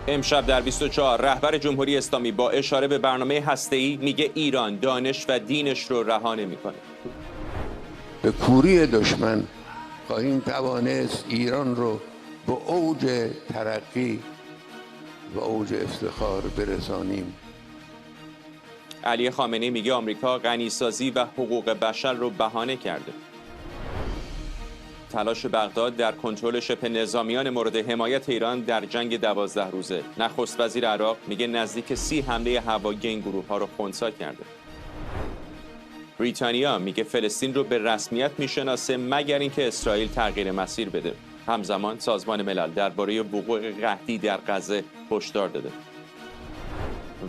امشب در 24 رهبر جمهوری اسلامی با اشاره به برنامه هسته‌ای میگه ایران دانش و دینش رو رها نمی‌کنه. به کوری دشمن خواهیم توانست ایران رو به اوج ترقی و اوج افتخار برسانیم. علی خامنه‌ای میگه آمریکا غنیسازی و حقوق بشر رو بهانه کرده. تلاش بغداد در کنترل شبه نظامیان مورد حمایت ایران در جنگ 12 روزه. نخست وزیر عراق میگه نزدیک 30 حمله هوایی این گروه‌ها رو خنثی کرده. بریتانیا میگه فلسطین رو به رسمیت میشناسه مگر اینکه اسرائیل تغییر مسیر بده. همزمان سازمان ملل درباره وقوع قحطی در غزه هشدار داده.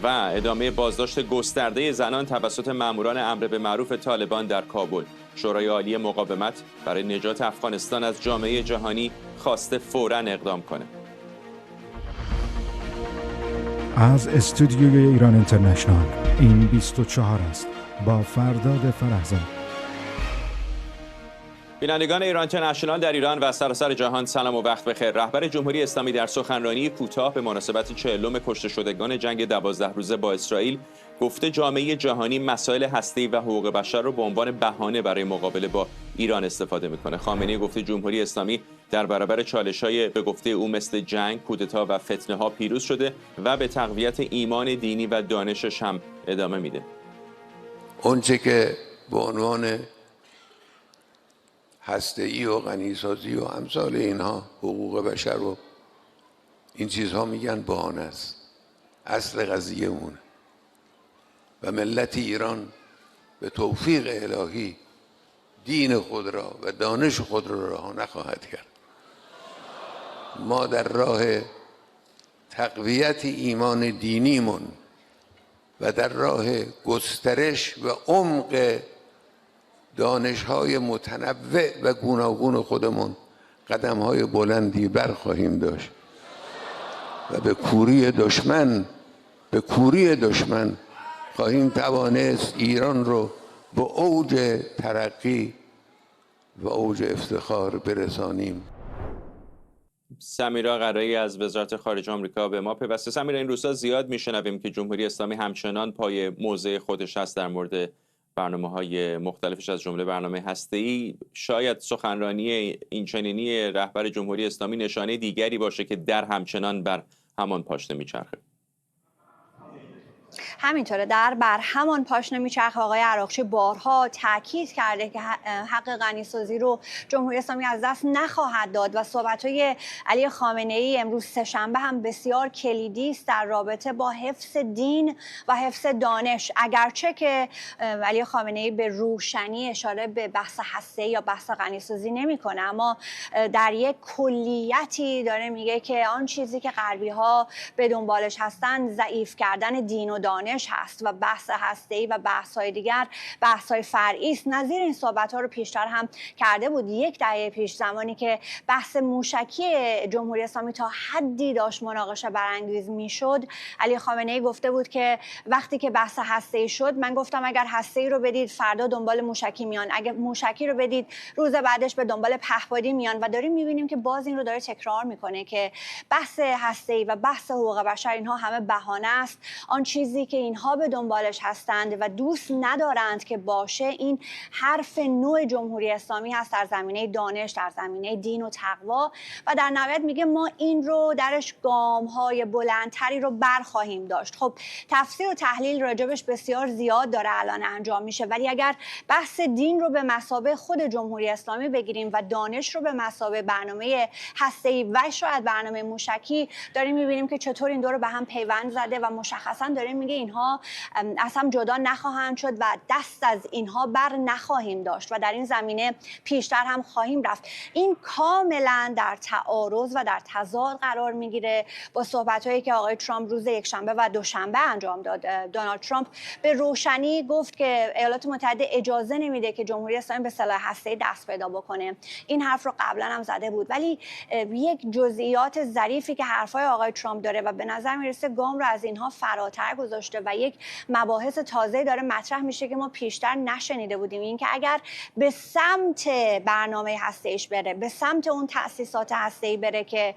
و ادامه بازداشت گسترده زنان توسط ماموران امر به معروف طالبان در کابل. شورای عالی مقاومت برای نجات افغانستان از جامعه جهانی خواسته فوراً اقدام کنه. از استودیوی ایران اینترنشنال این 24 است با فرداد فرهزاد. بینندگان ایران اینترنشنال در ایران و سراسر جهان سلام و وقت بخیر. رهبر جمهوری اسلامی در سخنرانی کوتاه به مناسبت 40م کشته شدگان جنگ 12 روزه با اسرائیل گفته جامعه جهانی مسائل هسته‌ای و حقوق بشر را به عنوان بهانه برای مقابله با ایران استفاده میکنه. خامنه‌ای گفته جمهوری اسلامی در برابر چالش‌های به گفته او مثل جنگ، کودتا و فتنه‌ها پیروز شده و به تقویت ایمان دینی و دانشش هم ادامه میده. اونچه که به عنوان هسته‌ای و غنیسازی و امثال اینها حقوق بشر و این چیزها میگن بهانه است. اصل قضیه اونه و ملت ایران به توفیق الهی دین خود را و دانش خود را رها نخواهد کرد. ما در راه تقویت ایمان دینیمون و در راه گسترش و عمق دانش‌های متنوع و گوناگون خودمون قدم‌های بلندی برخواهیم داشت و به کوری دشمن خواهیم توانست ایران رو به اوج ترقی و اوج افتخار برسانیم. سمیرا قرایی از وزارت خارجه آمریکا به ما پیوسته. سمیرا، این روزها زیاد میشنویم که جمهوری اسلامی همچنان پای موضع خودش هست در مورد برنامه‌های مختلفش از جمله برنامه هسته‌ای. شاید سخنرانی اینچنینی رهبر جمهوری اسلامی نشانه دیگری باشه که در همچنان بر همان پاشنه میچرخه. همینطوره، در بر همان پاشنه میچرخه. آقای عراقچی بارها تاکید کرده که حق غنیسازی رو جمهوری اسلامی از دست نخواهد داد و صحبت‌های علی خامنه‌ای امروز سه‌شنبه هم بسیار کلیدی است در رابطه با حفظ دین و حفظ دانش. اگرچه که علی خامنه‌ای به روشنی اشاره به بحث هسته‌ای یا بحث غنیسازی نمی‌کنه، اما در یک کلیتی داره میگه که آن چیزی که غربی‌ها به دنبالش هستن ضعیف کردن دین و دانش هست و بحث هسته‌ای و بحث‌های دیگر بحث‌های فرعی است. نظیر این صحبت‌ها رو پیشتر هم کرده بود. یک دهه پیش زمانی که بحث موشکی جمهوری اسلامی تا حدی داشت مناقشه برانگیز میشد، علی خامنه‌ای گفته بود که وقتی که بحث هسته‌ای شد، من گفتم اگر هسته‌ای رو بدید فردا دنبال موشکی میان، اگر موشکی رو بدید روز بعدش به دنبال پهپادی میان. و داریم می‌بینیم که باز این رو داره تکرار میکنه که بحث هسته‌ای و بحث حقوق بشر اینها همه بهانه است. آن چیزی که اینها به دنبالش هستند و دوست ندارند که باشه این حرف نوع جمهوری اسلامی هست در زمینه دانش، در زمینه دین و تقوا. و در نهایت میگه ما این رو درش گام‌های بلندتری رو برخواهیم داشت. خب تفسیر و تحلیل راجبش بسیار زیاد داره الان انجام میشه، ولی اگر بحث دین رو به مثابه خود جمهوری اسلامی بگیریم و دانش رو به مثابه برنامه هسته‌ای و شاید برنامه موشکی، داریم میبینیم که چطور این دو رو به هم پیوند زده و مشخصا داره میگه اینها از هم جدا نخواهند شد و دست از اینها بر نخواهیم داشت و در این زمینه پیشتر هم خواهیم رفت. این کاملا در تعارض و در تضاد قرار میگیره با صحبت‌هایی که آقای ترامپ روز یکشنبه و دوشنبه انجام داد. دونالد ترامپ به روشنی گفت که ایالات متحده اجازه نمیده که جمهوری اسلامی به سلاح هسته‌ای دست پیدا بکنه. این حرف رو قبلا هم زده بود، ولی یک جزئیات ظریفی که حرفای آقای ترامپ داره و به نظر میرسه گام رو از اینها فراتر گذاشته داشته و یک مباحث تازه داره مطرح میشه که ما پیشتر نشنیده بودیم. این که اگر به سمت برنامه هسته‌ایش بره، به سمت اون تأسیسات هسته‌ای بره که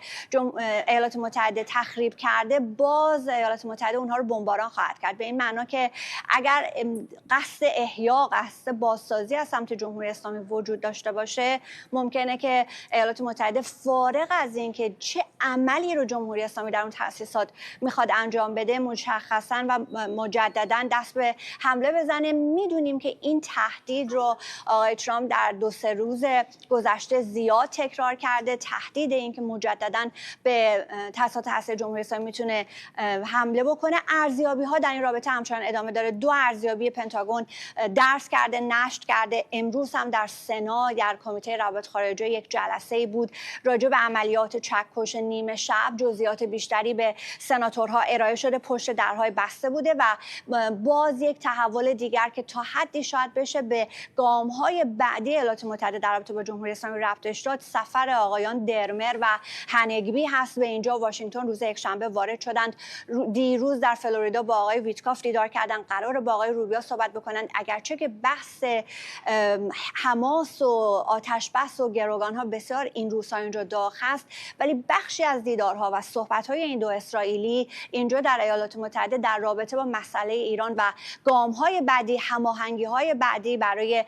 ایالات متحده تخریب کرده، باز ایالات متحده اونها رو بمباران خواهد کرد. به این معنا که اگر قصد احیا، قصد بازسازی از سمت جمهوری اسلامی وجود داشته باشه، ممکنه که ایالات متحده فارغ از این که چه عملی رو جمهوری اسلامی در اون تأسیسات میخواد انجام بده، مشخصا و مجددا دست به حمله بزنه. میدونیم که این تهدید رو آقای ترامپ در 2-3 روز گذشته زیاد تکرار کرده، تهدید این که مجددا به تأسیسات هسته‌ای جمهوری اسلامی میتونه حمله بکنه. ارزیابی ها در این رابطه همچنان ادامه داره. 2 ارزیابی پنتاگون درس کرده، نشر کرده. امروز هم در سنا در کمیته روابط خارجه یک جلسه بود راجع به عملیات چکش نیمه شب، جزئیات بیشتری به سناتورها ارائه شده، پشت درهای بسته بوده و باز یک تحول دیگر که تا حدی شاید بشه به گام‌های بعدی ایالات متحده در رابطه با جمهوری اسلامی ربطش داد، سفر آقایان درمر و هنگبی هست به اینجا واشنگتن. روز یکشنبه وارد شدند، دیروز در فلوریدا با آقای ویتکاف دیدار کردن، قرار با آقای روبیا صحبت بکنن. اگرچه که بحث حماس و آتش بس و گروگان‌ها بسیار این روزها اینجا داغ است، ولی بخشی از دیدارها و صحبت‌های این دو اسرائیلی اینجا در ایالات متحده در رابطه با مسئله ایران و گام‌های بعدی، هماهنگی‌های بعدی برای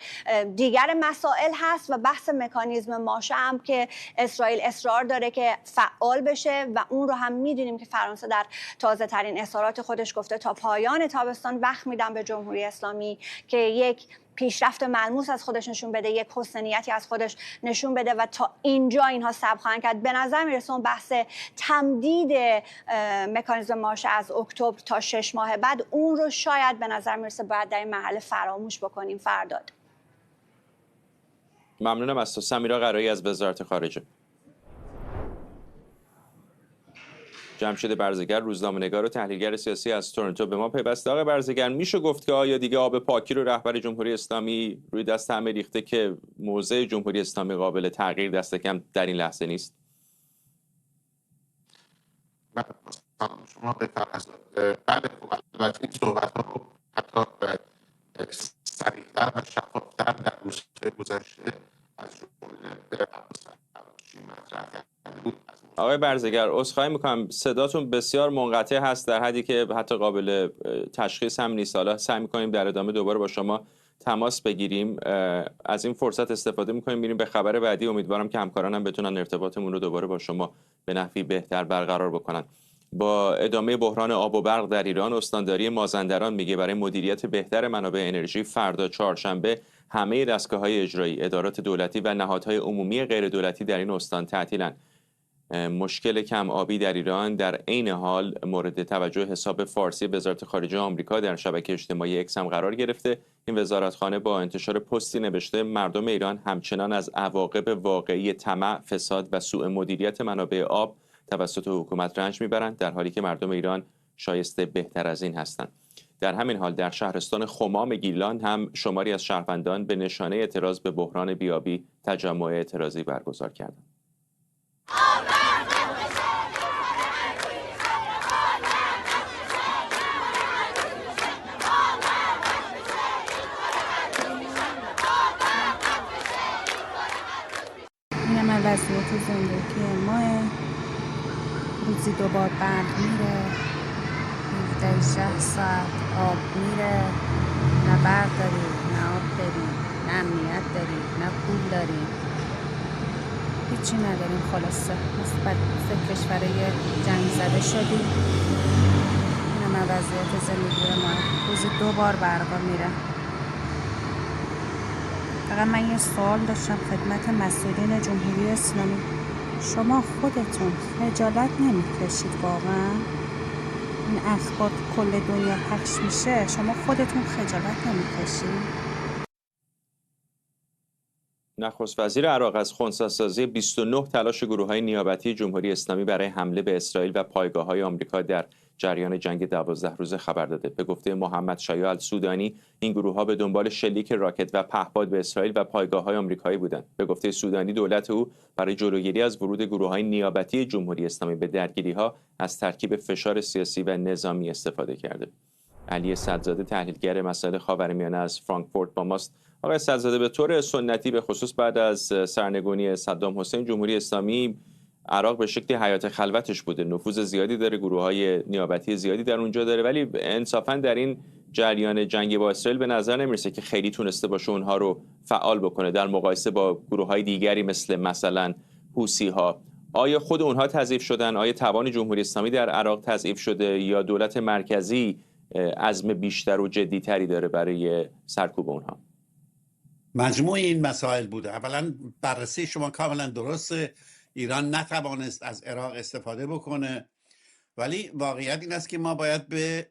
دیگر مسائل هست و بحث مکانیزم ماشه هم که اسرائیل اصرار داره که فعال بشه و اون رو هم می‌دونیم که فرانسه در تازه‌ترین اظهارات خودش گفته تا پایان تابستان وقت میدن به جمهوری اسلامی که یک پیشرفت ملموس از خودش نشون بده، یک حسنیتی از خودش نشون بده و تا اینجا اینها صبر خواهند کرد. به نظر میرسه اون بحث تمدید مکانیزم ماشه از اکتبر تا 6 ماه بعد، اون رو شاید به نظر میرسه باید در این مرحله فراموش بکنیم. فرداد ممنونم از تو. سمیرا قرایی از وزارت خارجه. جمشید برزگر، روزنامه‌نگار و تحلیلگر سیاسی از تورنتو به ما پیوسته. آقای برزگر، میشه گفت که آیا دیگه آب پاکی رو رهبر جمهوری اسلامی روی دست همه ریخته که موضع جمهوری اسلامی قابل تغییر دست کم در این لحظه نیست؟ شما به بله، البته این صحبت‌ها رو حتی سریع‌تر و شفاف‌تر در روزهای گذشته از جمله عباس عراقچی مطرح کرده بود. آقای برزگر، عذرخواهی میکنم صداتون بسیار منقطع هست در حدی که حتی قابل تشخیص هم نیست. حالا سعی میکنیم در ادامه دوباره با شما تماس بگیریم. از این فرصت استفاده میکنیم میریم به خبر بعدی. امیدوارم که همکارانم بتونن ارتباطمون رو دوباره با شما به نحوی بهتر برقرار بکنن. با ادامه بحران آب و برق در ایران، استانداری مازندران میگه برای مدیریت بهتر منابع انرژی فردا چهارشنبه همه دستگاه‌های اجرایی، ادارات دولتی و نهادهای عمومی غیر دولتی در این استان تعطیلند. مشکل کم آبی در ایران در عین حال مورد توجه حساب فارسی وزارت خارجه آمریکا در شبکه اجتماعی اکس هم قرار گرفته. این وزارتخانه با انتشار پستی نوشته مردم ایران همچنان از عواقب واقعی طمع، فساد و سوء مدیریت منابع آب توسط حکومت رنج میبرند، در حالی که مردم ایران شایسته بهتر از این هستند. در همین حال در شهرستان خمام گیلان هم شماری از شهروندان به نشانه اعتراض به بحران بیابی تجمع اعتراضی برگزار کردند. وضعیت زندگی ما روزی 2 بار برق میره، 17 ساعت آب میره، نه برق داریم، نه آب داریم، نه امنیت داریم، نه پول داریم، هیچی نداریم. خلاصه مثل کشورهای جنگ زده شدیم. این وضعیت زندگی ما، روزی 2 بار برق میره. فقط من یه سوال داشتم خدمت مسئولین جمهوری اسلامی، شما خودتون خجالت نمیکشید واقعا؟ این اخبار کل دنیا پخش میشه، شما خودتون خجالت نمیکشید؟ نخست وزیر عراق از خنثی‌سازی 29 تلاش گروه‌های نیابتی جمهوری اسلامی برای حمله به اسرائیل و پایگاه‌های آمریکا در جریان جنگ 12 روزه خبر داده. به گفته محمد شایع السودانی، این گروه‌ها به دنبال شلیک راکت و پهپاد به اسرائیل و پایگاه‌های آمریکایی بودند. به گفته سودانی، دولت او برای جلوگیری از ورود گروه‌های نیابتی جمهوری اسلامی به درگیری‌ها از ترکیب فشار سیاسی و نظامی استفاده کرده. علی صدزاده تحلیلگر مسائل خاورمیانه از فرانکفورت با ماست. آقای صدزاده، به طور سنتی به خصوص بعد از سرنگونی صدام حسین، جمهوری اسلامی عراق به شکلی حیات خلوتش بوده، نفوذ زیادی داره، گروه‌های نیابتی زیادی در اونجا داره، ولی انصافا در این جریان جنگ با اسرائیل به نظر نمیرسه که خیلی تونسته باشه اونها رو فعال بکنه در مقایسه با گروه‌های دیگری مثلا حوثی‌ها. آیا خود اونها تضعیف شدن؟ آیا توان جمهوری اسلامی در عراق تضعیف شده یا دولت مرکزی عزم بیشتر و جدی‌تری داره برای سرکوب اونها؟ مجموع این مسائل بوده. اولا بررسی شما کاملا درسته، ایران نتوانست از عراق استفاده بکنه، ولی واقعیت این است که ما باید به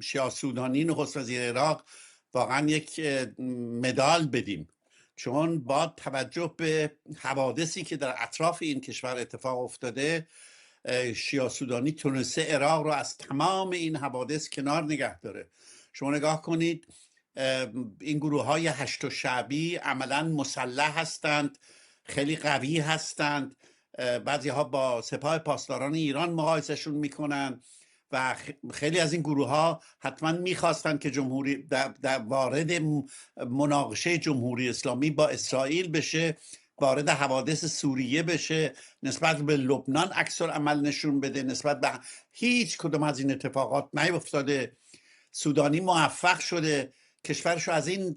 شیعه سودانی نخست وزیر عراق واقعا یک مدال بدیم، چون با توجه به حوادثی که در اطراف این کشور اتفاق افتاده، شیعه سودانی تونسته عراق رو از تمام این حوادث کنار نگه داره. شما نگاه کنید، این گروه های هشت شعبی عملا مسلح هستند، خیلی قوی هستند، بعضی ها با سپاه پاسداران ایران مقایسهشون میکنن و خیلی از این گروه ها حتما میخواستن که جمهوری در وارد مناقشه جمهوری اسلامی با اسرائیل بشه، وارد حوادث سوریه بشه، نسبت به لبنان عکس العمل نشون بده، نسبت به هیچ کدوم از این اتفاقات نیفتاده. سودانی موفق شده کشورش رو از این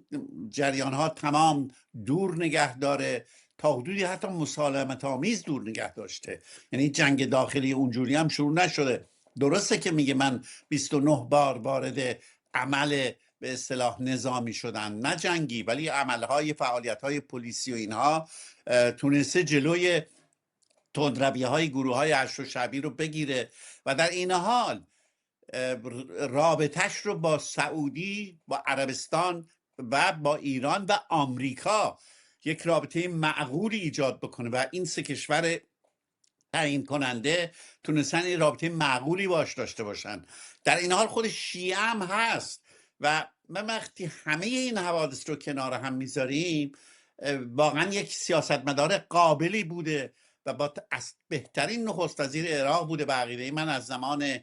جریان ها تمام دور نگه داره، تا حدودی حتی مسالمت آمیز دور نگه داشته. یعنی جنگ داخلی اونجوری هم شروع نشده. درسته که میگه من 29 بار وارد عمل به اصطلاح نظامی شدن، نه جنگی، ولی عملهای فعالیت‌های پلیسی و اینها تونسته جلوی تندروی‌های گروه‌های هشت شعبی رو بگیره و در این حال رابطش رو با سعودی، با عربستان و با ایران و آمریکا یک رابطه معقولی ایجاد بکنه و این سه کشور تعیین کننده تونستن این رابطه معقولی باش داشته باشن. در این حال خود شیعه هم هست و من وقتی همه این حوادث رو کنار هم میذاریم، واقعا یک سیاستمدار قابلی بوده و با بهترین نخست وزیر عراق بوده به عقیده من از زمان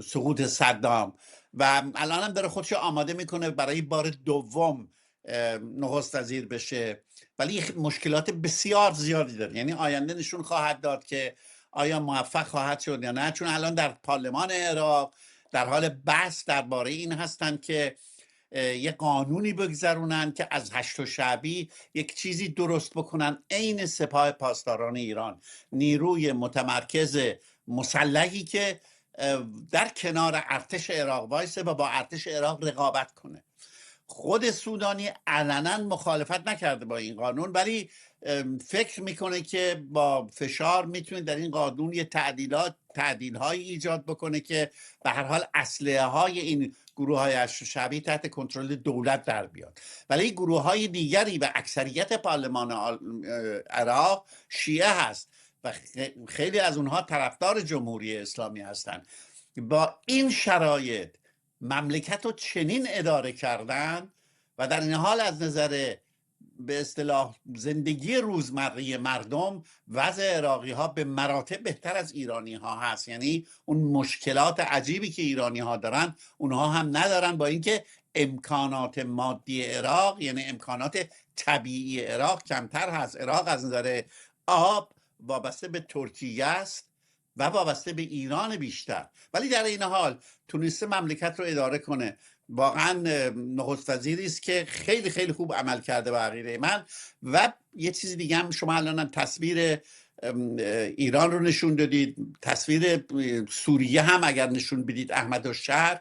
سقوط صدام، و الان هم داره خودشو آماده میکنه برای بار دوم نخست وزیر بشه، ولی مشکلات بسیار زیادی داره. یعنی آینده نشون خواهد داد که آیا موفق خواهد شد یا نه، چون الان در پارلمان عراق در حال بحث درباره این هستند که یه قانونی بگذرونن که از هشت شعبی یک چیزی درست بکنن عین سپاه پاسداران ایران، نیروی متمرکز مسلحی که در کنار ارتش عراق وایسه و با ارتش عراق رقابت کنه. خود سودانی علنا مخالفت نکرده با این قانون، ولی فکر میکنه که با فشار میتونه در این قانون یه تعدیل‌هایی ایجاد بکنه که به هر حال اسلحه های این گروه های هشت شعبی تحت کنترل دولت در بیاد. ولی گروه های دیگری و اکثریت پارلمان عراق شیعه هست و خیلی از اونها طرفدار جمهوری اسلامی هستند. با این شرایط مملکت رو چنین اداره کردن و در این حال از نظر به اصطلاح زندگی روزمره مردم وضع عراقی ها به مراتب بهتر از ایرانی ها هست. یعنی اون مشکلات عجیبی که ایرانی ها دارن اونها هم ندارن، با اینکه امکانات مادی عراق، یعنی امکانات طبیعی عراق کمتر هست. عراق از نظر آب وابسته به ترکیه است و وابسته به ایران بیشتر، ولی در این حال تونسته مملکت رو اداره کنه. واقعا نخست وزیری است که خیلی خیلی خوب عمل کرده به عقیده من. و یه چیز دیگه هم، شما الان تصویر ایران رو نشون دادید، تصویر سوریه هم اگر نشون بدید، احمدالشهر،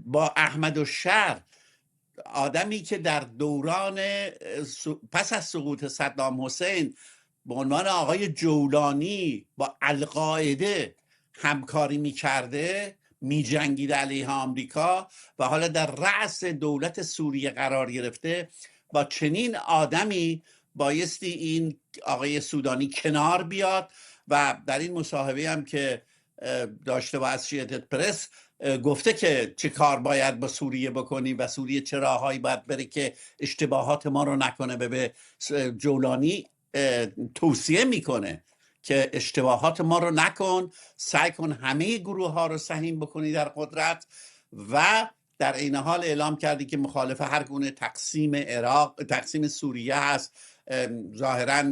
با احمدالشهر آدمی که در دوران پس از سقوط صدام حسین به عنوان آقای جولانی با القاعده همکاری میکرده، میجنگید علیه آمریکا و حالا در رأس دولت سوریه قرار گرفته، با چنین آدمی بایستی این آقای سودانی کنار بیاد. و در این مصاحبه هم که داشته با اسوشییتد پرس گفته که چه کار باید با سوریه بکنیم و سوریه چه راههایی باید بره که اشتباهات ما رو نکنه. به جولانی توصیه میکنه که اشتباهات ما رو نکن، سعی کن همه گروه ها رو سهیم بکنی در قدرت، و در این حال اعلام کردی که مخالف هر گونه تقسیم سوریه هست. ظاهرا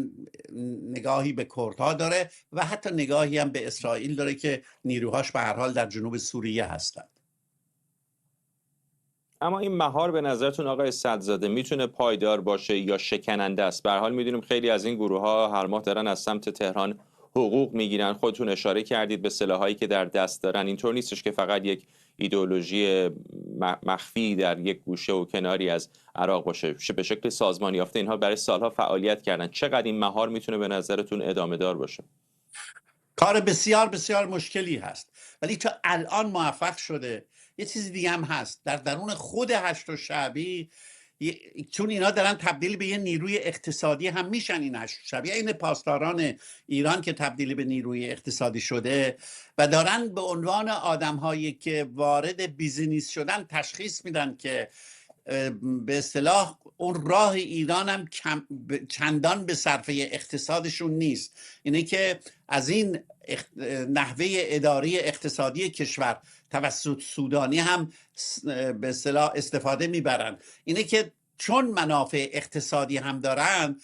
نگاهی به کردها داره و حتی نگاهی هم به اسرائیل داره که نیروهاش به هر حال در جنوب سوریه هستند. اما این مهار به نظرتون آقای صدرزاده میتونه پایدار باشه یا شکننده است؟ به هر حال میدونیم خیلی از این گروه ها هر ماه دارن از سمت تهران حقوق میگیرن. خودتون اشاره کردید به سلاحایی که در دست دارن. اینطور نیستش که فقط یک ایدئولوژی مخفی در یک گوشه و کناری از عراق باشه. به شکل سازمانی یافته اینها برای سالها فعالیت کردن. چقدر این مهار میتونه به نظرتون ادامه دار باشه؟ کار بسیار بسیار مشکلی هست، ولی تا الان موفق شده. یه چیز دیگه هم هست در درون خود هشت شعبی، چون اینا دارن تبدیل به یه نیروی اقتصادی هم میشن. این هشت شعبی این پاسداران ایران که تبدیل به نیروی اقتصادی شده و دارن به عنوان آدم هایی که وارد بیزینس شدن تشخیص میدن که به اصطلاح اون راه ایران هم چندان به صرفه اقتصادشون نیست. اینه که از این نحوه اداری اقتصادی کشور توسط سودانی هم به اصطلاح استفاده میبرن. اینه که چون منافع اقتصادی هم دارن،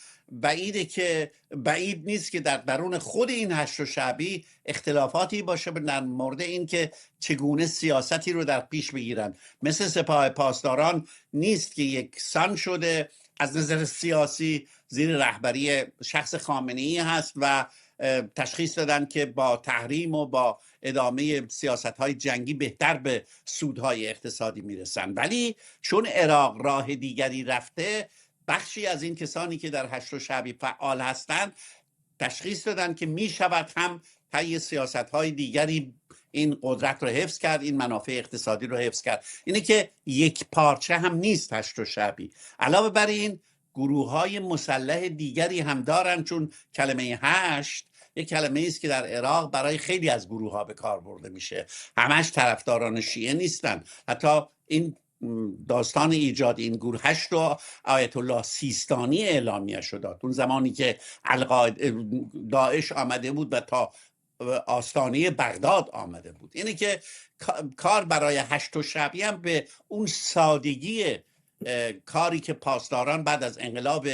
بعید نیست که در درون خود این هشت شعبی اختلافاتی باشه در مورد این که چگونه سیاستی رو در پیش بگیرن. مثل سپاه پاسداران نیست که یکسان شده از نظر سیاسی، زیر رهبری شخص خامنه‌ای هست و تشخیص دادن که با تحریم و با ادامه سیاست‌های جنگی بهتر به سودهای اقتصادی میرسن. ولی چون عراق راه دیگری رفته، بخشی از این کسانی که در هشت شعبی فعال هستند تشخیص دادن که می شود هم طی سیاست‌های دیگری این قدرت رو حفظ کرد، این منافع اقتصادی رو حفظ کرد. اینه که یک پارچه هم نیست هشت شعبی. علاوه بر این گروه‌های مسلح دیگری هم دارن، چون کلمه هشت یک کلمه است که در عراق برای خیلی از گروه‌ها به کار برده میشه. همش طرفداران شیعه نیستن. حتی این داستان ایجاد این گروه هشت رو آیت الله سیستانی اعلامیه شد اون زمانی که داعش آمده بود و تا آستانه بغداد آمده بود. اینه که کار برای هشت شعبی هم به اون سادگی کاری که پاسداران بعد از انقلاب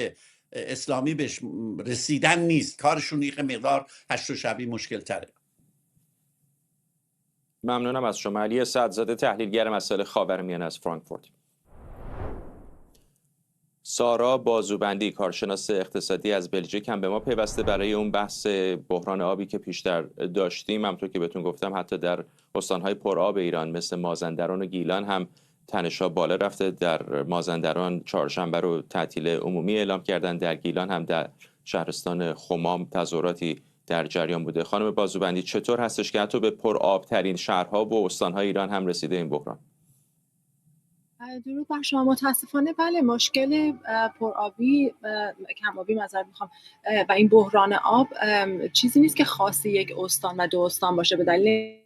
اسلامی بهش رسیدن نیست. کارشون یک مقدار هشت شعبی مشکل تره. ممنونم از شما. علی صدرزاده، تحلیلگر مسائل خاورمیانه از فرانکفورت. سارا بازوبندی، کارشناس اقتصادی از بلژیک، هم به ما پیوسته برای اون بحث بحران آبی که پیشتر داشتیم. همونطور که بهتون گفتم حتی در استان‌های پرآب ایران مثل مازندران و گیلان هم تنش‌ها بالا رفته. در مازندران چهارشنبه رو تعطیل عمومی اعلام کردن، در گیلان هم در شهرستان خمام تظاهراتی در جریان بوده. خانم بازوبندی، چطور هستش که حتی به پرآبترین شهرها و استان‌های ایران هم رسیده این بحران؟ درود بر شما. متاسفانه بله، مشکل پرآبی، کم‌آبی معذرت میخوام، و این بحران آب چیزی نیست که خاص یک استان و دو استان باشه. به دلیل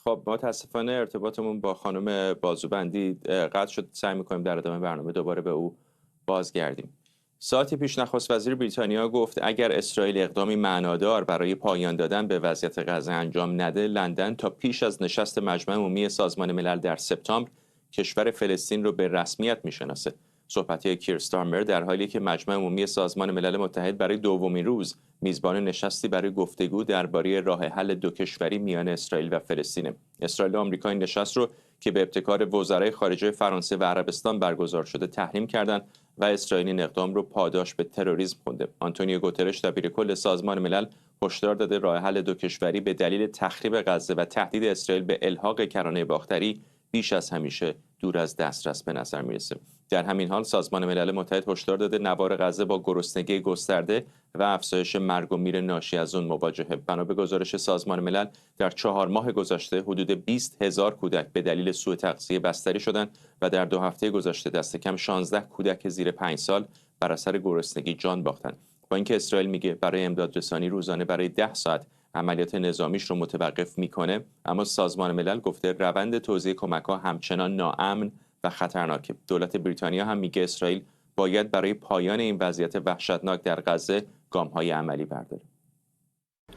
خب متاسفانه ارتباطمون با خانم بازوبندی قطع شد. سعی می‌کنیم در ادامه برنامه دوباره به او بازگردیم. ساعتی پیش نخست وزیر بریتانیا گفت اگر اسرائیل اقدامی معنادار برای پایان دادن به وضعیت غزه انجام نده، لندن تا پیش از نشست مجمع عمومی سازمان ملل در سپتامبر کشور فلسطین رو به رسمیت میشناسه. صحبت‌های کیر استارمر در حالی که مجمع عمومی سازمان ملل متحد برای دومین روز میزبان نشستی برای گفتگو درباره راه حل دو کشوری میان اسرائیل و فلسطین. اسرائیل و آمریکا این نشست رو که به ابتکار وزرای خارجه فرانسه و عربستان برگزار شده تحریم کردند و اسرائیل این اقدام رو پاداش به تروریسم خونده. آنتونیو گوترش دبیر کل سازمان ملل هشدار داده راه حل دو کشوری به دلیل تخریب غزه و تهدید اسرائیل به الحاق کرانه باختری بیش از همیشه دور از دسترس به نظر میرسه. در همین حال سازمان ملل متحد هشدار داده نوار غزه با گرسنگی گسترده و افزایش مرگ و میر ناشی از اون مواجهه. بنا به گزارش سازمان ملل در 4 ماه گذشته حدود 20,000 کودک به دلیل سوء تغذیه بستری شدند و در 2 هفته گذشته دست کم 16 کودک زیر 5 سال بر اثر گرسنگی جان باختند. با اینکه اسرائیل میگه برای امدادرسانی روزانه برای 10 ساعت عملیات نظامیش رو متوقف میکنه، اما سازمان ملل گفته روند توزیع کمک‌ها همچنان ناامن و خطرناکه. دولت بریتانیا هم میگه اسرائیل باید برای پایان این وضعیت وحشتناک در غزه گام‌های عملی برداره.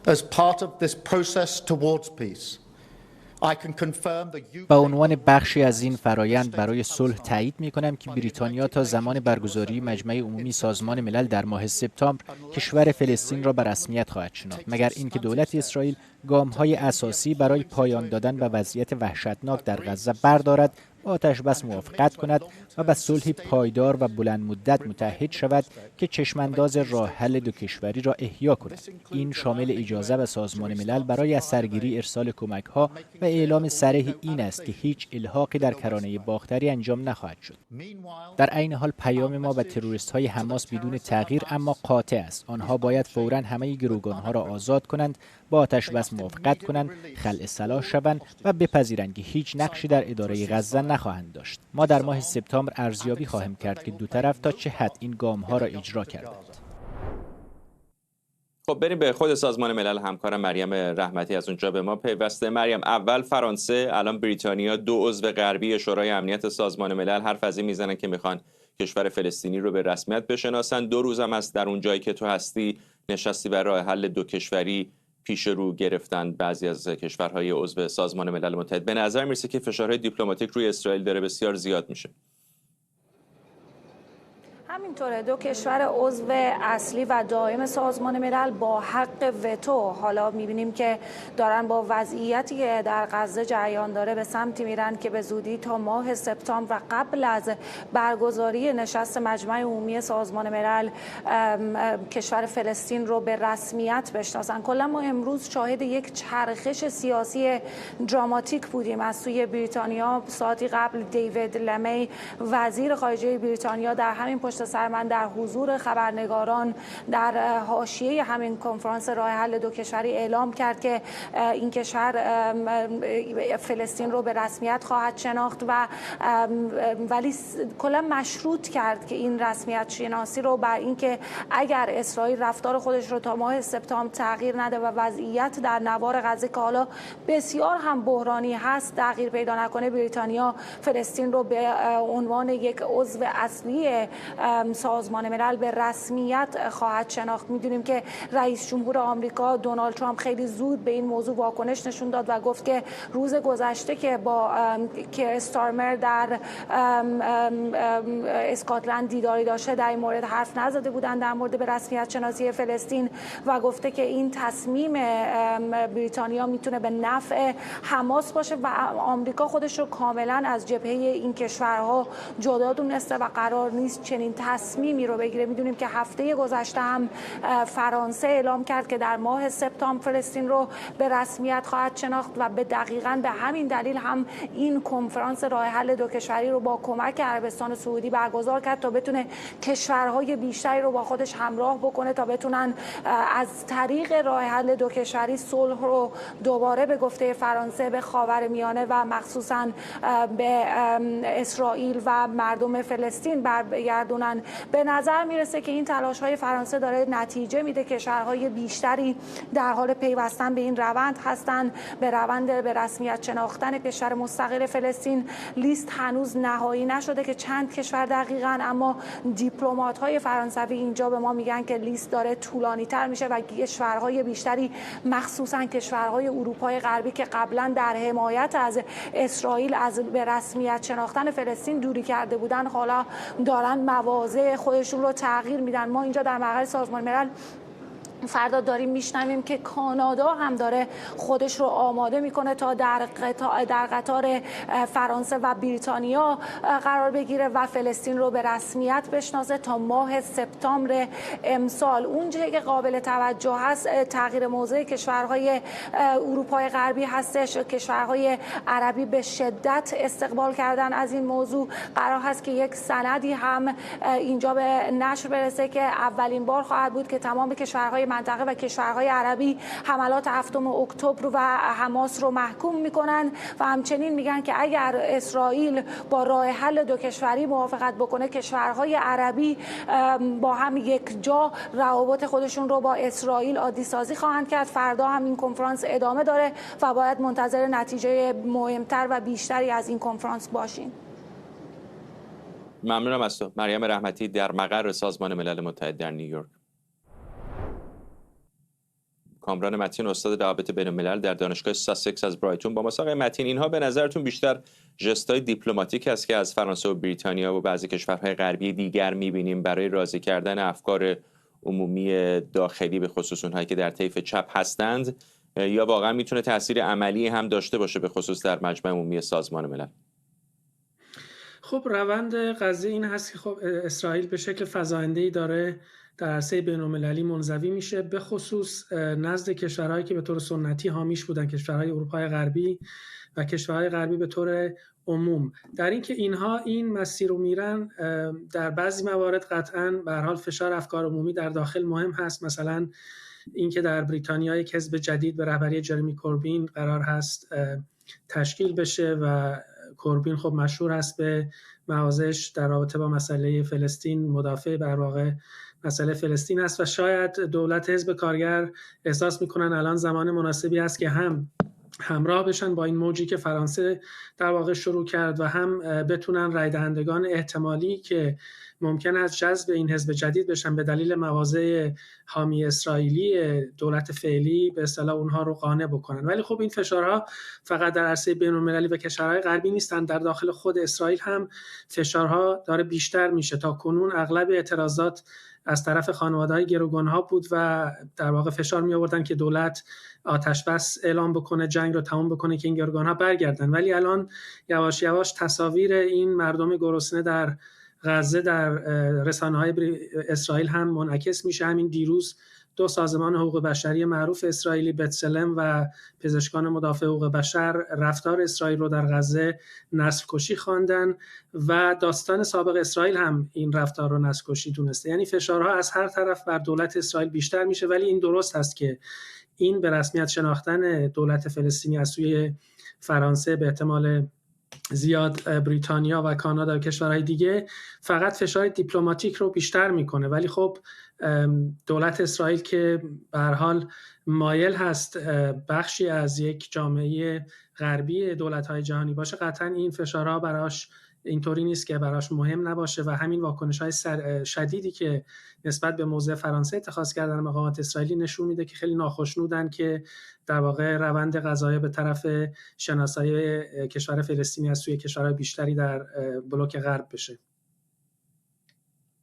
As part of this process towards peace, به عنوان بخشی از این فرایند برای صلح تایید می‌کنم که بریتانیا تا زمان برگزاری مجمع عمومی سازمان ملل در ماه سپتامبر کشور فلسطین را به رسمیت خواهد شناخت، مگر اینکه دولت اسرائیل گام‌های اساسی برای پایان دادن به وضعیت وحشتناک در غزه بردارد، با آتش‌بس موافقت کند و به صلحی پایدار و بلند مدت متحد شود که چشمانداز راه حل دو کشوری را احیا کند. این شامل اجازه به سازمان ملل برای از سرگیری ارسال کمک‌ها و اعلام صریح این است که هیچ الحاقی در کرانه باختری انجام نخواهد شد. در عین حال پیام ما به تروریست‌های حماس بدون تغییر اما قاطع است. آنها باید فوراً همه گروگان‌ها را آزاد کنند، با آتش‌بس موافقت کنند، خلع سلاح شوند و بپذیرند که هیچ نقشی در اداره غزه نخواهند داشت. ما در ماه سپتامبر ارزیابی خواهیم کرد که دو طرف تا چه حد این گام‌ها را اجرا کردند. خب بریم به خود سازمان ملل. همکارم مریم رحمتی از اونجا به ما پیوسته. مریم، اول فرانسه، الان بریتانیا، دو عضو غربی شورای امنیت سازمان ملل حرف از این میزنن که میخوان کشور فلسطینی رو به رسمیت بشناسن. 2 روز هم از در اون جایی که تو هستی نشستی برای راه حل دو کشوری پیش رو گرفتن بعضی از کشورهای عضو سازمان ملل متحد. به نظر میرسه که فشارهای دیپلماتیک روی اسرائیل داره بسیار زیاد میشه. همینطوره، دو کشور عضو اصلی و دائم سازمان ملل با حق وتو حالا میبینیم که دارن با وضعیتی که در غزه جریان داره به سمتی میرن که به زودی تا ماه سپتامبر و قبل از برگزاری نشست مجمع عمومی سازمان ملل کشور فلسطین رو به رسمیت بشناسن. کلا ما امروز شاهد یک چرخش سیاسی دراماتیک بودیم از سوی بریتانیا. ساعتی قبل دیوید لمی وزیر خارجه بریتانیا در همین پشت سر من در حضور خبرنگاران در حاشیه همین کنفرانس راه حل دو کشوری اعلام کرد که این کشور فلسطین رو به رسمیت خواهد شناخت و ولی کلا مشروط کرد که این رسمیت شناسی رو بر اینکه اگر اسرائیل رفتار خودش رو تا ماه سپتامبر تغییر نده و وضعیت در نوار غزه که حالا بسیار هم بحرانی هست تغییر پیدا نکنه، بریتانیا فلسطین رو به عنوان یک عضو اصلی سازمان ملل به رسمیت خواهد شناخت. میدونیم که رئیس جمهور آمریکا دونالد ترامپ خیلی زود به این موضوع واکنش نشون داد و گفت که روز گذشته که با کیر استارمر در اسکاتلند دیداری داشته در این مورد حرف نزده بودند در مورد به رسمیت شناسی فلسطین و گفته که این تصمیم بریتانیا میتونه به نفع حماس باشه و آمریکا خودش رو کاملا از جبهه این کشورها جدا دونسته و قرار نیست چنین تصمیمی رو بگیره. میدونیم که هفته گذشته هم فرانسه اعلام کرد که در ماه سپتامبر فلسطین رو به رسمیت خواهد شناخت و به دقیقاً به همین دلیل هم این کنفرانس راه حل دو کشوری رو با کمک عربستان سعودی برگزار کرد تا بتونه کشورهای بیشتری رو با خودش همراه بکنه تا بتونن از طریق راه حل دو کشوری صلح رو دوباره به گفته فرانسه به خاورمیانه و مخصوصاً به اسرائیل و مردم فلسطین برگردونن. به نظر میرسه که این تلاش‌های فرانسه داره نتیجه میده. کشورهای بیشتری در حال پیوستن به این روند هستند، به روند به رسمیت شناختن کشور مستقل فلسطین. لیست هنوز نهایی نشده که چند کشور دقیقاً، اما دیپلمات‌های فرانسوی اینجا به ما میگن که لیست داره طولانی‌تر میشه و کشورهای بیشتری مخصوصاً کشورهای اروپای غربی که قبلا در حمایت از اسرائیل از به رسمیت شناختن فلسطین دوری کرده بودن حالا دارن مواضع خودشون رو تغییر میدن. ما اینجا در مقر سازمان ملل فردا داریم میشنویم که کانادا هم داره خودش رو آماده میکنه تا در قطار فرانسه و بریتانیا قرار بگیره و فلسطین رو به رسمیت بشناسه تا ماه سپتامبر امسال. اون چیزی که قابل توجه هست تغییر موضع کشورهای اروپای غربی هستش. کشورهای عربی به شدت استقبال کردن از این موضوع. قرار هست که یک سندی هم اینجا به نشر برسه که اولین بار خواهد بود که تمام کشورهای منطقه و کشورهای عربی حملات 7 اکتبر و حماس رو محکوم میکنن و همچنین میگن که اگر اسرائیل با راه حل دو کشوری موافقت بکنه کشورهای عربی با هم یک جا روابط خودشون رو با اسرائیل عادی سازی خواهند کرد. فردا هم این کنفرانس ادامه داره و باید منتظر نتیجه مهمتر و بیشتری از این کنفرانس باشیم. ممنونم از تو. مریم رحمتی در مقر سازمان ملل متحد در نیویورک. کامران متین، استاد روابط بین الملل در دانشگاه ساسکس از برایتون با ما. آقای متین، اینها به نظرتون بیشتر ژست‌های دیپلماتیک است که از فرانسه و بریتانیا و بعضی کشورهای غربی دیگر می‌بینیم برای راضی کردن افکار عمومی داخلی به خصوص اونهایی که در طیف چپ هستند، یا واقعا میتونه تاثیر عملی هم داشته باشه به خصوص در مجمع عمومی سازمان ملل؟ خب روند قضیه این هست که خب اسرائیل به شکل فزاینده‌ای داره در عرصه بین‌المللی منزوی میشه، به خصوص نزد کشورهایی که به طور سنتی حامیش بودن، کشورهای اروپای غربی و کشورهای غربی به طور عموم. در اینکه اینها این مسیر رو میرن، در بعضی موارد قطعاً به هر حال فشار افکار عمومی در داخل مهم هست. مثلا اینکه در بریتانیا یک حزب جدید به رهبری جرمی کوربین قرار هست تشکیل بشه و کوربین خب مشهور هست به مواضعش در رابطه با مسئله فلسطین، مدافع در واقع مسئله فلسطین است و شاید دولت حزب کارگر احساس میکنن الان زمان مناسبی است که هم همراه بشن با این موجی که فرانسه در واقع شروع کرد و هم بتونن رای دهندگان احتمالی که ممکن است جذب این حزب جدید بشن به دلیل مواضع حامی اسرائیلی دولت فعلی به اصطلاح اونها رو قانع بکنن. ولی خب این فشارها فقط در عرصه بین‌المللی و کشورهای غربی نیستن، در داخل خود اسرائیل هم فشارها داره بیشتر میشه. تا کنون اغلب اعتراضات از طرف خانواده‌های گروگانها بود و در واقع فشار می آوردن که دولت آتش بس اعلام بکنه، جنگ رو تمام بکنه که این گروگانها برگردن. ولی الان یواش یواش تصاویر این مردم گرسنه در غزه در رسانه‌های اسرائیل هم منعکس میشه. همین دیروز دو سازمان حقوق بشری معروف اسرائیلی، بتسلم و پزشکان مدافع حقوق بشر، رفتار اسرائیل رو در غزه نسل کشی خواندن و داستان سابق اسرائیل هم این رفتار رو نسل کشی دونسته. یعنی فشارها از هر طرف بر دولت اسرائیل بیشتر میشه. ولی این درست هست که این به رسمیت شناختن دولت فلسطینی از سوی فرانسه، به احتمال زیاد بریتانیا و کانادا و کشورهای دیگه، فقط فشار دیپلماتیک رو بیشتر میکنه. ولی خب دولت اسرائیل که به هر حال مایل هست بخشی از یک جامعه غربی دولت‌های جهانی باشه، قطعا این فشارها براش اینطوری نیست که براش مهم نباشه و همین واکنش‌های شدیدی که نسبت به موضع فرانسه اتخاذ کردن مقامات اسرائیلی نشون میده که خیلی ناخشنودن که در واقع روند قضایی به طرف شناسایی کشور فلسطینی از سوی کشورهای بیشتری در بلوک غرب بشه.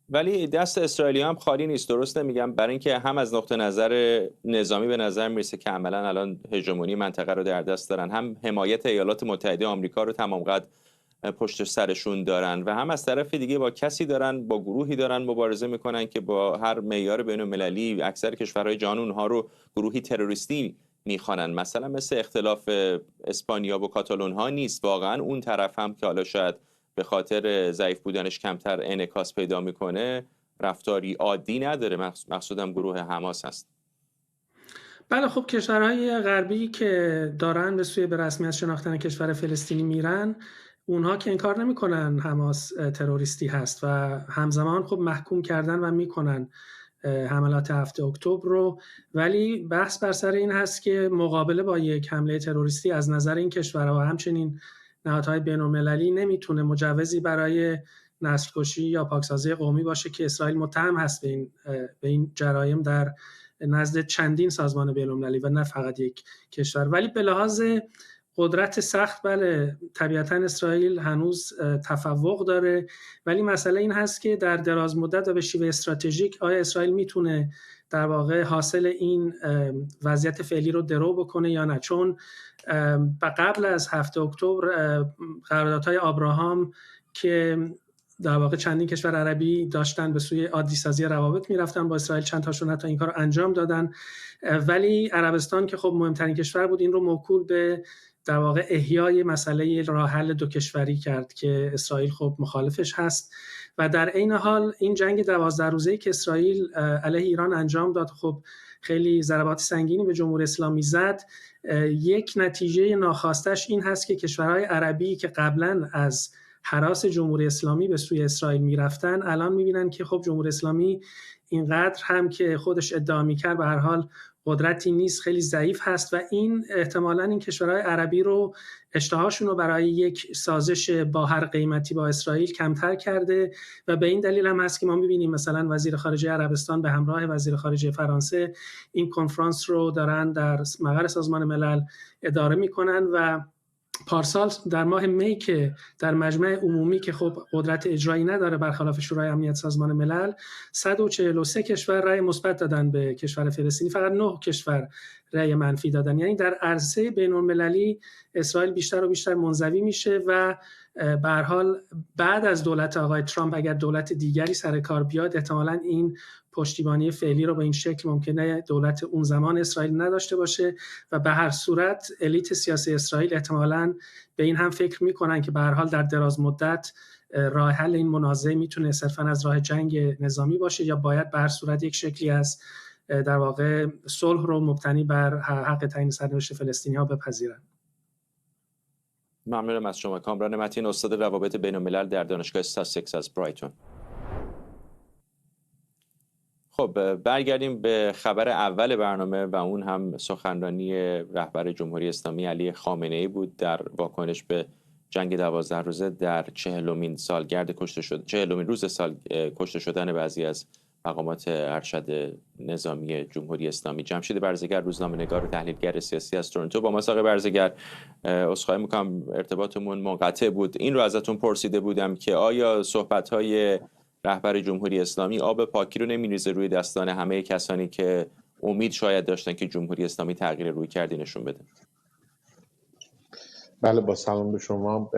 ولی دست اسرائیلی هم خالی نیست، درست نمیگم؟ برای اینکه هم از نقطه نظر نظامی به نظر میرسه که عملاً الان هژمونی منطقه رو در دست دارن، هم حمایت ایالات متحده آمریکا رو تمام قد پشت سرشون دارن و هم از طرف دیگه با کسی دارن، با گروهی دارن مبارزه میکنن که با هر معیار بین‌المللی اکثر کشورهای جهان اونها رو گروهی تروریستی میخوانن. مثلا مثل اختلاف اسپانیا و کاتالون ها نیست، واقعا اون طرف هم که حالا شاید به خاطر ضعیف بودنش کمتر انعکاس پیدا میکنه، رفتاری عادی نداره. مقصودم گروه حماس هست. بله، خب کشورهای غربی که دارن به سوی به رسمیت شناختن کشور فلسطینی میرن، اونها که انکار نمیکنن حماس تروریستی هست و همزمان خب محکوم کردن و میکنن حملات 7 اکتبر رو. ولی بحث بر سر این هست که مقابله با یک حمله تروریستی از نظر این کشورها و همچنین نهادهای بین‌المللی نمیتونه مجوزی برای نسل کشی یا پاکسازی قومی باشه که اسرائیل متهم هست به این جرایم در نزد چندین سازمان بین‌المللی و نه فقط یک کشور. ولی به لحاظ قدرت سخت بله، طبیعتاً اسرائیل هنوز تفوق داره، ولی مسئله این هست که در دراز مدت و به شیوه استراتژیک آیا اسرائیل میتونه در واقع حاصل این وضعیت فعلی رو درو بکنه یا نه. چون قبل از 7 اکتبر قراردادهای آبراهام که در واقع چندین کشور عربی داشتن به سوی عادی سازی روابط میرفتن با اسرائیل، چند تاشون حتی این کار رو انجام دادن، ولی عربستان که خب مهمترین کشور بود این رو موکول به در واقع احیای مسئله راه حل دو کشوری کرد که اسرائیل خب مخالفش هست. و در عین حال این جنگ 12 روزه‌ای که اسرائیل علیه ایران انجام داد خب خیلی ضربات سنگینی به جمهوری اسلامی زد. یک نتیجه ناخواستش این هست که کشورهای عربی که قبلا از هراس جمهوری اسلامی به سوی اسرائیل میرفتن الان میبینن که خب جمهوری اسلامی اینقدر هم که خودش ادعا میکرد به هر حال قدرتی نیست، خیلی ضعیف هست و این احتمالاً این کشورهای عربی رو اشتهاشون رو برای یک سازش با هر قیمتی با اسرائیل کمتر کرده و به این دلیل هم هست که ما می‌بینیم مثلا وزیر خارجه عربستان به همراه وزیر خارجه فرانسه این کنفرانس رو دارن در مقر سازمان ملل اداره می‌کنن و پارسال در ماه می که در مجمع عمومی که خب قدرت اجرایی نداره برخلاف شورای امنیت سازمان ملل 143 کشور رأی مثبت دادن به کشور فلسطینی، فقط 9 کشور رأی منفی دادن. یعنی در عرصه بین‌المللی اسرائیل بیشتر و بیشتر منزوی میشه و به هر حال بعد از دولت آقای ترامپ اگر دولت دیگری سر کار بیاد احتمالاً این پشتیبانی فعلی رو به این شکل ممکنه دولت اون زمان اسرائیل نداشته باشه و به هر صورت الیت سیاسی اسرائیل احتمالاً به این هم فکر میکنن که به هر حال در دراز مدت راه حل این منازعه میتونه صرفاً از راه جنگ نظامی باشه یا باید به هر صورت یک شکلی از در واقع صلح رو مبتنی بر حق تعیین سرنوشت فلسطینی‌ها بپذیرن. ممنونم از شما کامران متین، استاد روابط بین‌الملل در دانشگاه ساسکس از برایتون. خب برگردیم به خبر اول برنامه و اون هم سخنرانی رهبر جمهوری اسلامی علی خامنه‌ای بود در واکنش به جنگ 12 روزه در 40مین سالگرد کشته شدن بعضی از مقامات ارشد نظامی جمهوری اسلامی. جمشید برزگر، روزنامه‌نگار و تحلیلگر سیاسی از تورنتو با ما. آقای برزگر، عذرخواهی می‌کنم ارتباطمون منقطع بود. این رو ازتون پرسیده بودم که آیا صحبت‌های رهبر جمهوری اسلامی آب پاکی رو نمی‌ریزه روی دستان همه کسانی که امید شاید داشتن که جمهوری اسلامی تغییر رویکردی نشون بده؟ بله، با سلام به شما.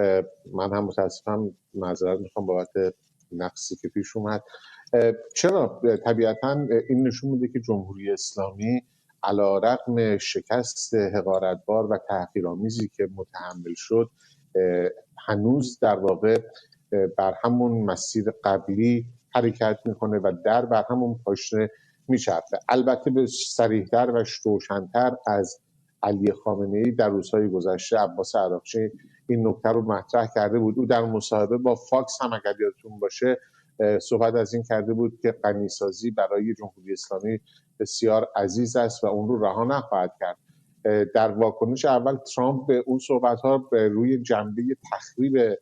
من هم متاسفم، معذرت میخوام بابت نقصی که پیش اومد. چرا؟ طبیعتا این نشون میده که جمهوری اسلامی علیرغم شکست حقارتبار و تحقیرآمیزی که متحمل شد هنوز در واقع بر همون مسیر قبلی حرکت میکنه و بر همون پاشنه میچرخه. البته به صریح‌تر و روشن‌تر از علی خامنه‌ای در روزهای گذشته عباس عراقچی این نکته رو مطرح کرده بود. او در مصاحبه با فاکس هم اگر یادتون باشه صحبت از این کرده بود که غنیسازی برای جمهوری اسلامی بسیار عزیز است و اون رو رها نخواهد کرد. در واکنش اول ترامپ به اون صحبت‌ها روی جنبه تخریب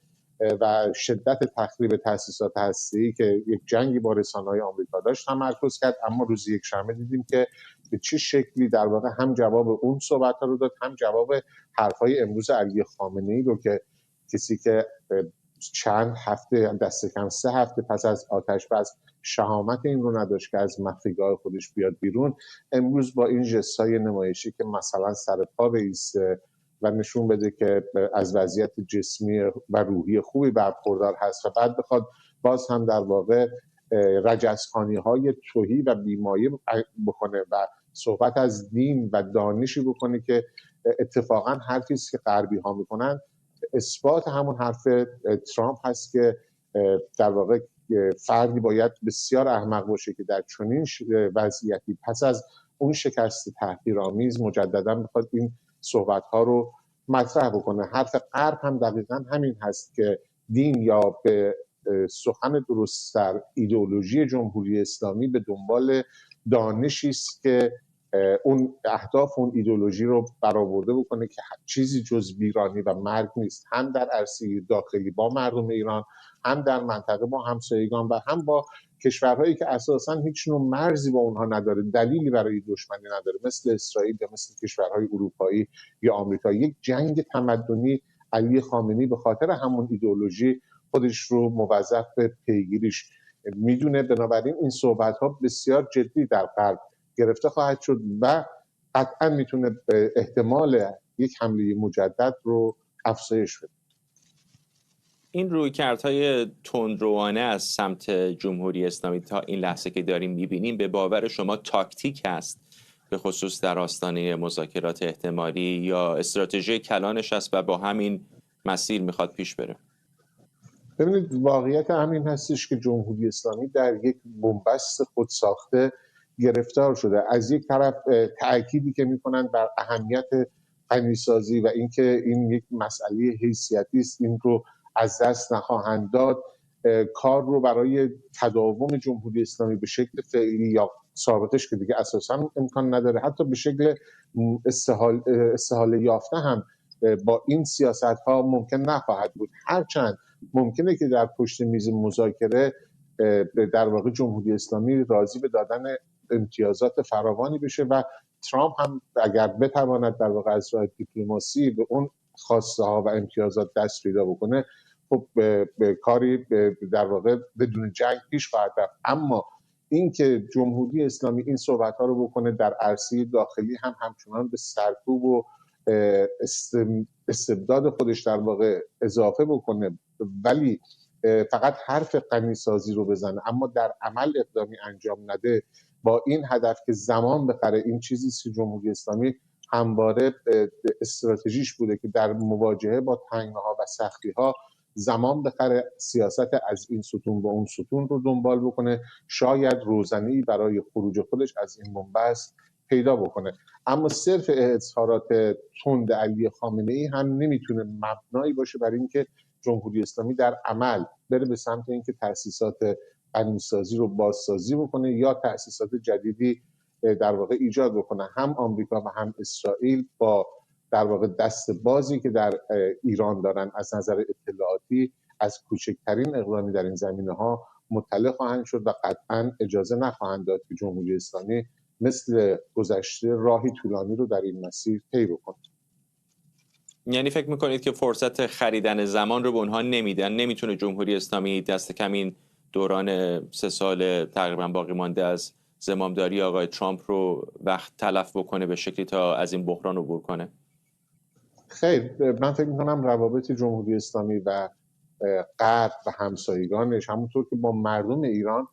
و شدت تخریب تأسیسات هسته‌ای که یک جنگی با رسانه‌های آمریکا داشت تمرکز کرد، اما روز یکشنبه دیدیم که به چه شکلی در واقع هم جواب اون صحبت‌ها رو داد، هم جواب حرف‌های امروز علی خامنه‌ای رو که کسی که چند هفته دست کم 3 هفته پس از آتش‌بس شهامت این رو نداشت که از مخفیگاه خودش بیاد بیرون، امروز با این ژست‌های نمایشی که مثلا سر پا بایسته و نشون بده که از وضعیت جسمی و روحی خوبی برخوردار هست و بعد بخواد باز هم در واقع رجزخوانی‌های توهی و بیمایه بکنه و صحبت از دین و دانشی بکنه که اتفاقا حرفی است که غربی‌ها میکنن، اثبات همون حرف ترامپ هست که در واقع فردی باید بسیار احمق باشه که در چنین وضعیتی پس از اون شکست تحقیرآمیز مجددا بخواد این صحبت‌ها رو مطرح بکنه. حرف غرب هم دقیقاً همین هست که دین یا به سخن درست‌تر ایدئولوژی جمهوری اسلامی به دنبال دانشی است که اون اهداف اون ایدئولوژی رو برآورده بکنه که چیزی جز ویرانی و مرگ نیست، هم در عرصه داخلی با مردم ایران، هم در منطقه با همسایگان و هم با کشورهایی که اساساً هیچ نوع مرزی با اونها نداره، دلیلی برای دشمنی نداره، مثل اسرائیل یا مثل کشورهای اروپایی یا آمریکایی. یک جنگ تمدنی علی خامنه‌ای به خاطر همون ایدئولوژی خودش رو موظف به پیگیریش میدونه. بنابراین این صحبت‌ها بسیار جدی در غرب گرفته خواهد شد و قطعا میتونه به احتمال یک حمله مجدد رو افزایش بده. این رویکردهای تندروانه از سمت جمهوری اسلامی تا این لحظه که داریم میبینیم به باور شما تاکتیک است، به خصوص در آستانه مذاکرات احتمالی، یا استراتژی کلانش است و با همین مسیر میخواد پیش بره؟ ببینید، واقعیت همین هستش که جمهوری اسلامی در یک بنبست خودساخته گرفتار شده. از یک طرف تأکیدی که میکنن بر اهمیت غنیسازی و اینکه این یک مسئله حیثیتی است، این رو از دست نخواهند داد، کار رو برای تداوم جمهوری اسلامی به شکل فعلی یا سابقش که دیگه اساسا امکان نداره، حتی به شکل استحاله یافته هم با این سیاست ها ممکن نخواهد بود. هرچند ممکنه که در پشت میز مذاکره در واقع جمهوری اسلامی راضی به دادن امتیازات فراوانی بشه و ترامپ هم اگر بتواند در واقع از راه دیپلماسی به اون خواسته ها و امتیازات دست پیدا بکنه، خب به کاری در واقع بدون جنگ پیش خواهد رفت. اما اینکه جمهوری اسلامی این صحبت ها رو بکنه در عرصه داخلی هم همچنان به سرکوب و استبداد خودش در واقع اضافه بکنه، ولی فقط حرف غنیسازی رو بزنه اما در عمل اقدامی انجام نده، با این هدف که زمان بخره، این چیزی که جمهوری اسلامی همواره استراتژیش بوده که در مواجهه با تنگناها و سختی‌ها زمان بخره، سیاست از این ستون به اون ستون رو دنبال بکنه، شاید روزنه‌ای برای خروج خودش از این بنبست پیدا بکنه. اما صرف اظهارات تند علی خامنه‌ای هم نمیتونه مبنایی باشه برای اینکه جمهوری اسلامی در عمل بره به سمت اینکه تأسیسات غنیسازی رو بازسازی بکنه یا تأسیسات جدیدی در واقع ایجاد بکنه. هم آمریکا و هم اسرائیل با در واقع دست بازی که در ایران دارن از نظر اطلاعاتی از کوچکترین اقدامی در این زمینه‌ها مطلع خواهند شد و قطعاً اجازه نخواهند داد که جمهوری اسلامی مثل گذشته راهی طولانی رو در این مسیر طی بکنه. یعنی فکر میکنید که فرصت خریدن زمان رو به اونها نمیدن؟ نمیتونه جمهوری اسلامی دست کم این دوران 3 سال تقریبا باقی مانده از زمامداری آقای ترامپ رو وقت تلف بکنه به شکلی تا از این بحران عبور کنه؟ خیر، من فکر میکنم روابط جمهوری اسلامی و غرب و همسایگانش همونطور که با مردم ایران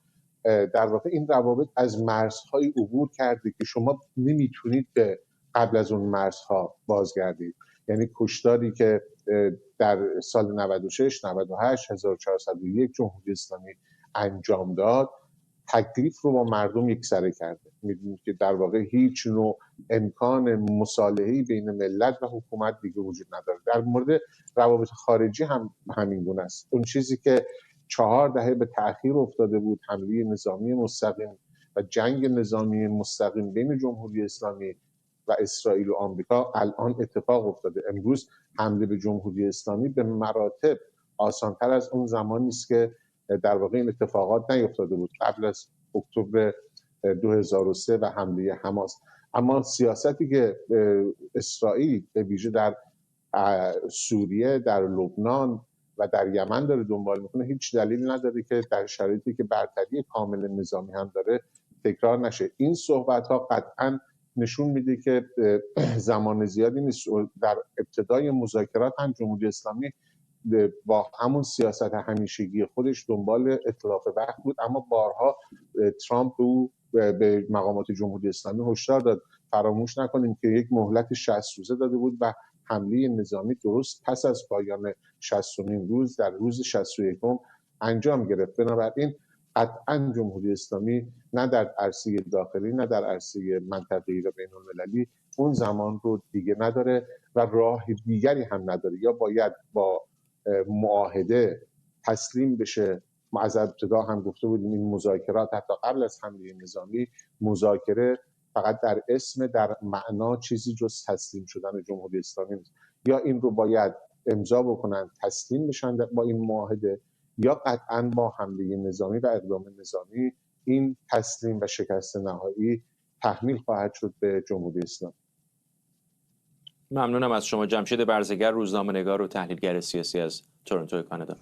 در واقع این روابط از مرزهای عبور کرده که شما نمیتونید به قبل از اون مرزها بازگردید. یعنی کشتاری که در سال 96 98 1401 جمهوری اسلامی انجام داد تکلیف رو با مردم یکسره کرده. میدونید که در واقع هیچ نوع امکان مصالحه‌ای بین ملت و حکومت دیگه وجود نداره. در مورد روابط خارجی هم همین گونه است. اون چیزی که 4 دهه به تأخیر افتاده بود، حمله نظامی مستقیم و جنگ نظامی مستقیم بین جمهوری اسلامی و اسرائیل و آمریکا، الان اتفاق افتاده. امروز حمله به جمهوری اسلامی به مراتب آسانتر از اون زمانی است که در واقع این اتفاقات نیفتاده بود قبل از اکتبر 2003 و حمله حماس. اما سیاستی که اسرائیل به ویژه در سوریه، در لبنان و در یمن داره دنبال میکنه هیچ دلیل نداره که در شرایطی که برتری کامل نظامی هم داره تکرار نشه. این صحبت ها قطعاً نشون میده که زمان زیادی نیست. در ابتدای مذاکرات هم جمهوری اسلامی با همون سیاست همیشگی خودش دنبال اتلاف وقت بود، اما بارها ترامپ به مقامات جمهوری اسلامی هشدار داد فراموش نکنیم که یک مهلت 60 روزه داده بود و حمله نظامی درست پس از پایان 60 روز در روز 61 انجام گرفت. بنابراین قطعا جمهوری اسلامی نه در عرصه داخلی نه در عرصه منطقه‌ای و بین‌المللی اون زمان رو دیگه نداره و راه دیگری هم نداره. یا باید با معاهده تسلیم بشه. ما از ابتدا هم گفته بودیم این مذاکرات حتی قبل از حمله نظامی مذاکره فقط در اسم، در معنا چیزی جز تسلیم شدن جمهوری اسلامی نیست. یا این رو باید امضا بکنن تسلیم بشن با این معاهده، یا قطعاً با حمله نظامی و اقدام نظامی این تسلیم و شکست نهایی تحمیل خواهد شد به جمهوری اسلامی. ممنونم از شما. جمشید برزگر، روزنامه‌نگار و تحلیلگر سیاسی از تورنتو کانادا.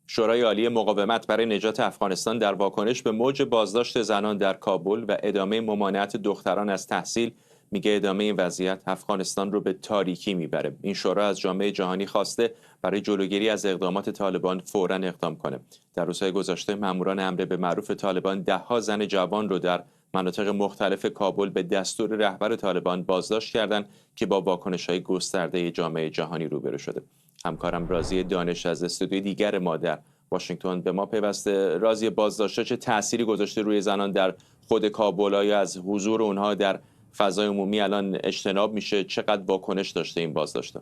شورای عالی مقاومت برای نجات افغانستان در واکنش به موج بازداشت زنان در کابل و ادامه ممانعت دختران از تحصیل میگه ادامه این وضعیت افغانستان رو به تاریکی میبره. این شورا از جامعه جهانی خواسته برای جلوگیری از اقدامات طالبان فوراً اقدام کنه. در روزهای گذشته ماموران امر به معروف طالبان 10 زن جوان رو در مناطق مختلف کابل به دستور رهبر طالبان بازداشت کردند که با واکنش‌های گسترده جامعه جهانی روبرو شده. همکارم رازی دانش از استودیوی دیگر ما در واشنگتن به ما پیوسته. رازی، بازداشت‌ها چه تأثیری گذاشته روی زنان در خود کابل؟ آیا از حضور اونها در فضای عمومی الان اجتناب میشه؟ چقدر واکنش داشته این بازداشت‌ها؟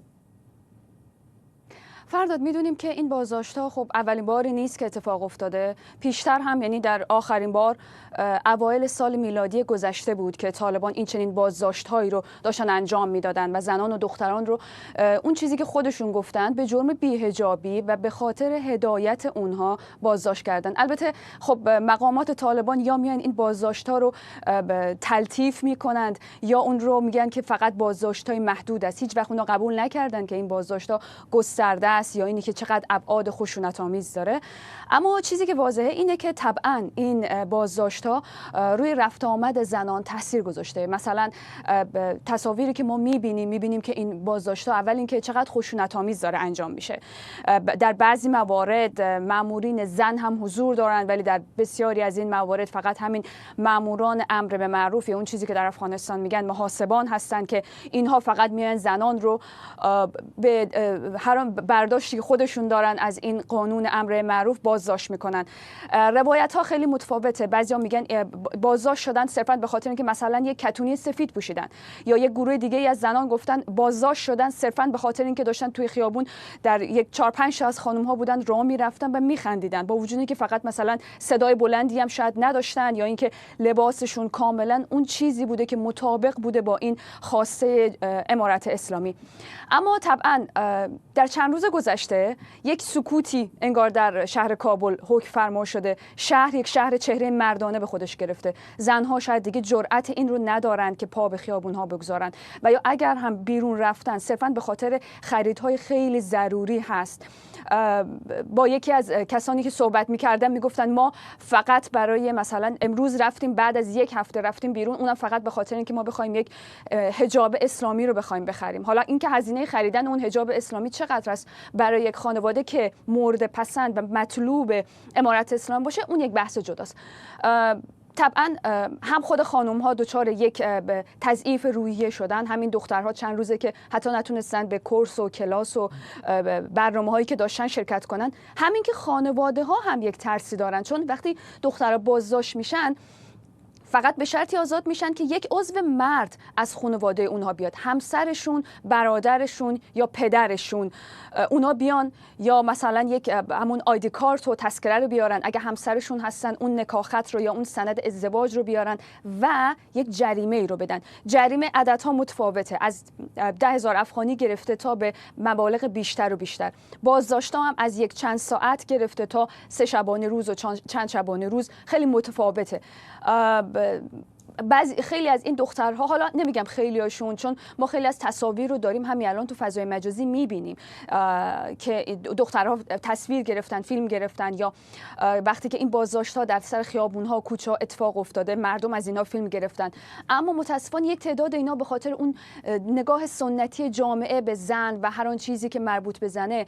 فرداد میدونیم که این بازداشت‌ها خب اولین باری نیست که اتفاق افتاده. پیشتر هم، یعنی در آخرین بار اوایل سال میلادی گذشته بود که طالبان این چنین بازداشت‌هایی رو داشتن انجام میدادن و زنان و دختران رو اون چیزی که خودشون گفتن به جرم بی‌حجابی و به خاطر هدایت اونها بازداشت کردن. البته خب مقامات طالبان یا میان این بازداشت‌ها رو تلطیف میکنند یا اون رو میگن که فقط بازداشت‌های محدود است. هیچ وقت اونا قبول نکردن که این بازداشت‌ها گسترده است یا اینی که چقدر ابعاد خشونت‌آمیز داره. اما چیزی که واضحه اینه که طبعاً این بازداشت‌ها روی رفت آمد زنان تاثیر گذاشته. مثلا تصاویری که ما می‌بینیم که این بازداشت‌ها اول اینکه چقدر خشونت‌آمیز داره انجام میشه. در بعضی موارد مامورین زن هم حضور دارن، ولی در بسیاری از این موارد فقط همین ماموران امر به معروف یا اون چیزی که در افغانستان میگن محاسبان هستن که اینها فقط میان زنان رو به هر برداشتی خودشون دارن از این قانون امر معروف بازداشت میکنن. روایت ها خیلی متفاوته. بعضیا میگن بازداشت شدن صرفا به خاطر اینکه مثلا یک کتونی سفید پوشیدن، یا یک گروه دیگه از زنان گفتن بازداشت شدن صرفا به خاطر اینکه داشتن توی خیابون در یک 4-5 تا از خانم ها بودن راه میرفتن و میخندیدن، با وجود اینکه فقط مثلا صدای بلندی هم شاید نداشتن یا اینکه لباسشون کاملا اون چیزی بوده که مطابق بوده با این خواسته امارت اسلامی. اما طبعا در چند روز گذشته یک سکوتی انگار در شهر کابل حکم فرما شده. شهر یک شهر چهره مردانه به خودش گرفته. زنها شاید دیگه جرأت این رو ندارن که پا به خیابونها بگذارن و یا اگر هم بیرون رفتن صرفا به خاطر خریدهای خیلی ضروری هست. با یکی از کسانی که صحبت می‌کردم میگفتن ما فقط برای مثلا امروز رفتیم، بعد از یک هفته رفتیم بیرون، اونم فقط به خاطر اینکه ما بخوایم یک حجاب اسلامی رو بخوایم بخریم. حالا اینکه هزینه خریدن اون حجاب اسلامی چقدر است برای یک خانواده که مورد پسند و مطلوب امارت اسلام باشه، اون یک بحث جداست. طبعا هم خود خانم ها دچار یک تضعیف روحیه شدن، همین دخترها چند روزه که حتی نتونستن به کورس و کلاس و برنامه هایی که داشتن شرکت کنن. همین که خانواده ها هم یک ترسی دارن، چون وقتی دخترها بازداشت میشن فقط به شرطی آزاد میشن که یک عضو مرد از خانواده اونها بیاد، همسرشون، برادرشون یا پدرشون اونها بیان، یا مثلا یک همون آیدی کارت و تذکره رو بیارن، اگه همسرشون هستن اون نکاح رو یا اون سند ازدواج رو بیارن و یک جریمه ای رو بدن. جریمه عددها متفاوته، از 10,000 افغانی گرفته تا به مبالغ بیشتر و بیشتر. بازداشت‌ها هم از یک چند ساعت گرفته تا 3 شبانه روز و چند شبانه روز، خیلی متفاوته. خیلی از این دخترها، حالا نمیگم خیلی هاشون، چون ما خیلی از تصاویر رو داریم همین الان تو فضای مجازی میبینیم که دخترها تصویر گرفتن، فیلم گرفتن، یا وقتی که این بازداشت‌ها در سر خیابون‌ها و کوچه‌ها اتفاق افتاده مردم از اینا فیلم گرفتن. اما متاسفانه یک تعداد اینا به خاطر اون نگاه سنتی جامعه به زن و هر آن چیزی که مربوط به زنه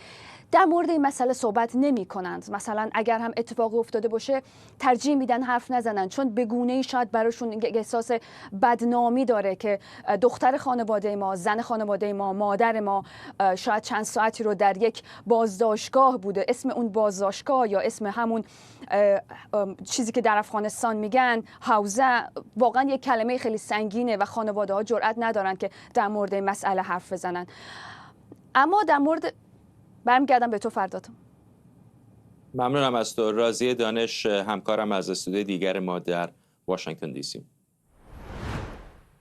در مورد این مسئله صحبت نمی‌کنند. مثلا اگر هم اتفاقی افتاده باشه ترجیح میدن حرف نزنن، چون به گونه‌ای شاید براشون احساس بدنامی داره که دختر خانواده ما، زن خانواده ما، مادر ما شاید چند ساعتی رو در یک بازداشتگاه بوده. اسم اون بازداشتگاه یا اسم همون چیزی که در افغانستان میگن حوزه واقعا یک کلمه خیلی سنگینه و خانواده ها جرئت ندارن که در مورد این مسئله حرف بزنن. اما در مورد برمیگردم به تو فرداد. ممنونم از تو. راضیه دانش، همکارم از استودیوی دیگر ما در واشنگتن دی سی.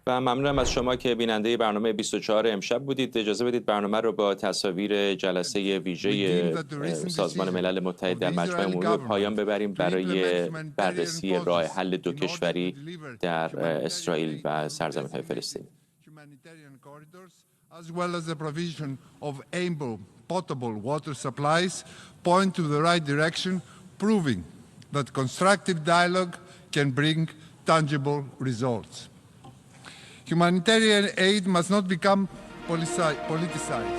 و ممنونم از شما که بیننده برنامه 24 امشب بودید. اجازه بدید برنامه رو با تصاویر جلسه ویژه سازمان ملل متحد در مجمع عمومی به پایان ببریم برای بررسی راه حل دو کشوری در اسرائیل و سرزمین‌های فلسطین. As well as the provision of ample potable water supplies point to the right direction, proving that constructive dialogue can bring tangible results. Humanitarian aid must not become politicized.